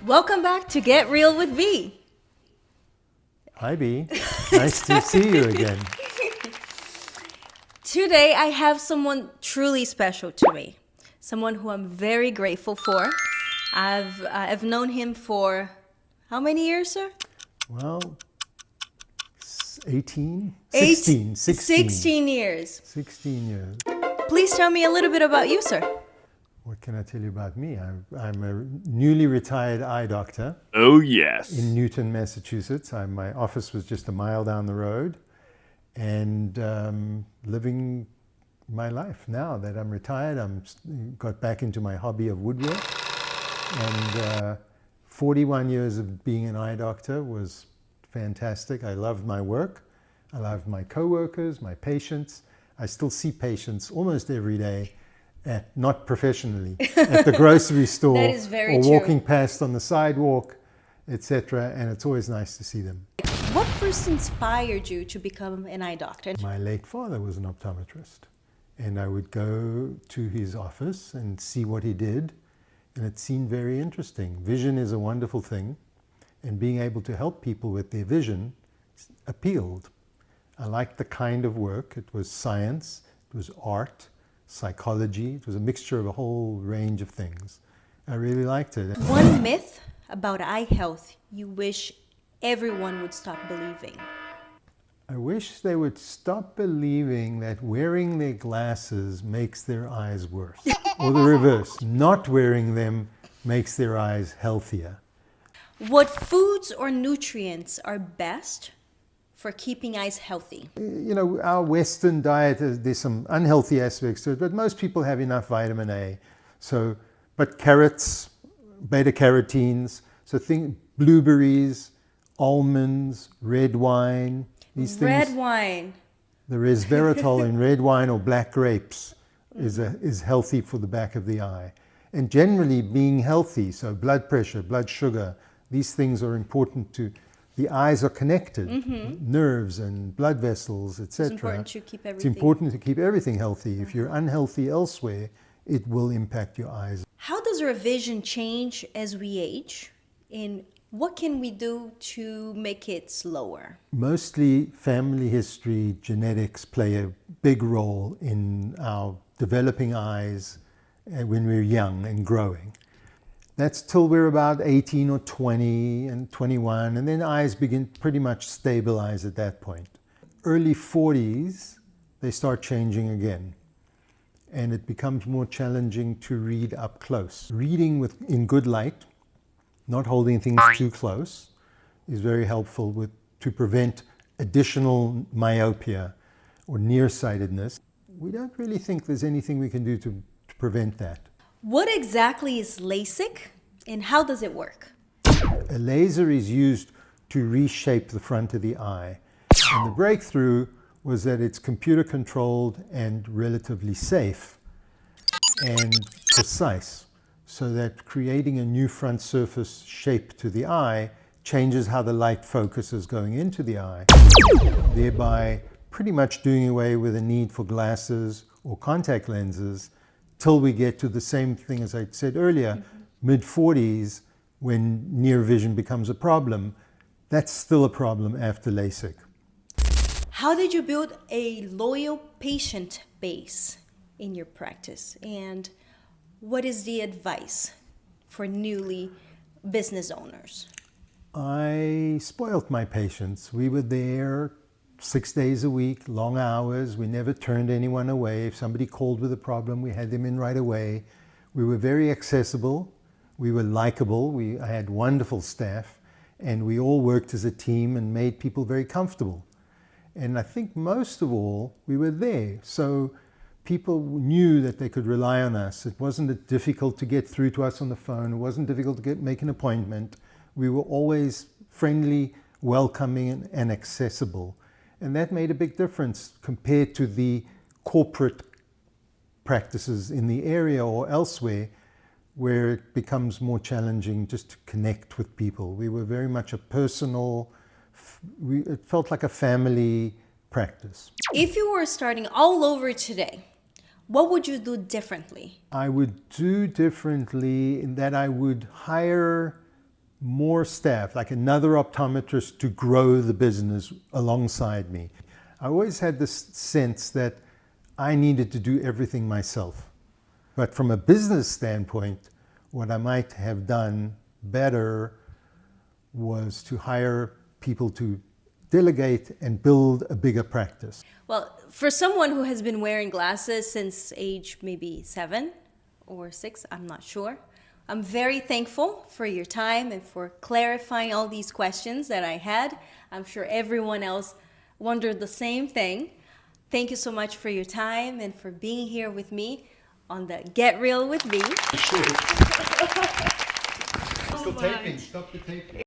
Welcome back to Get Real with B. Hi, B. Nice to see you again. Today I have someone truly special to me, someone who I'm very grateful for. I've known him for how many years, sir? Well, 16 years. 16 years. 16 years. Please tell me a little bit about you, sir. What can I tell you about me? I'm a newly retired eye doctor Oh, yes. in Newton, Massachusetts. My office was just a mile down the road, and living my life now that I'm retired. Got back into my hobby of woodwork, and 41 years of being an eye doctor was fantastic. I loved my work. I loved my coworkers, my patients. I still see patients almost every day. Not professionally, at the grocery store, That is very or true. walking past on the sidewalk, etc. And it's always nice to see them. What first inspired you to become an eye doctor? My late father was an optometrist, and I would go to his office and see what he did, and it seemed very interesting. Vision is a wonderful thing, and being able to help people with their vision appealed. I liked the kind of work. It was science, it was art, psychology. It was a mixture of a whole range of things. I really liked it. One myth about eye health you wish everyone would stop believing. I wish they would stop believing that wearing their glasses makes their eyes worse. Or the reverse, not wearing them makes their eyes healthier. What foods or nutrients are best for keeping eyes healthy? You know, our Western diet, there's some unhealthy aspects to it, but most people have enough vitamin A. But carrots, beta carotenes, blueberries, almonds, red wine, these things. Red wine. The resveratrol in red wine or black grapes is healthy for the back of the eye. And generally being healthy, so blood pressure, blood sugar, these things are important to. The eyes are connected, nerves and blood vessels, etc. It's important to keep everything. It's important to keep everything healthy. If you're unhealthy elsewhere, it will impact your eyes. How does our vision change as we age? And what can we do to make it slower? Mostly family history, genetics play a big role in our developing eyes when we're young and growing. That's till we're about 18 or 20 and 21, and then eyes begin pretty much stabilize at that point. Early 40s, they start changing again, and it becomes more challenging to read up close. Reading in good light, not holding things too close, is very helpful to prevent additional myopia or nearsightedness. We don't really think there's anything we can do to prevent that. What exactly is LASIK and how does it work? A laser is used to reshape the front of the eye. And the breakthrough was that it's computer controlled and relatively safe and precise, so that creating a new front surface shape to the eye changes how the light focuses going into the eye, thereby pretty much doing away with the need for glasses or contact lenses till we get to the same thing as I said earlier, mid-40s, when near vision becomes a problem. That's still a problem after LASIK. How did you build a loyal patient base in your practice? And what is the advice for newly business owners? I spoilt my patients. We were there 6 days a week, long hours. We never turned anyone away. If somebody called with a problem, we had them in right away. We were very accessible. We were likable. I had wonderful staff, and we all worked as a team and made people very comfortable. And I think most of all, we were there. So people knew that they could rely on us. It wasn't difficult to get through to us on the phone. It wasn't difficult to make an appointment. We were always friendly, welcoming, and accessible. And that made a big difference compared to the corporate practices in the area or elsewhere, where it becomes more challenging just to connect with people. We were very much a personal, it felt like a family practice. If you were starting all over today, what would you do differently? I would do differently in that I would hire more staff, like another optometrist to grow the business alongside me. I always had this sense that I needed to do everything myself. But from a business standpoint, what I might have done better was to hire people to delegate and build a bigger practice. Well, for someone who has been wearing glasses since age maybe 7 or 6, I'm not sure, I'm very thankful for your time and for clarifying all these questions that I had. I'm sure everyone else wondered the same thing. Thank you so much for your time and for being here with me on the Get Real with B. Still taping. Stop the taping.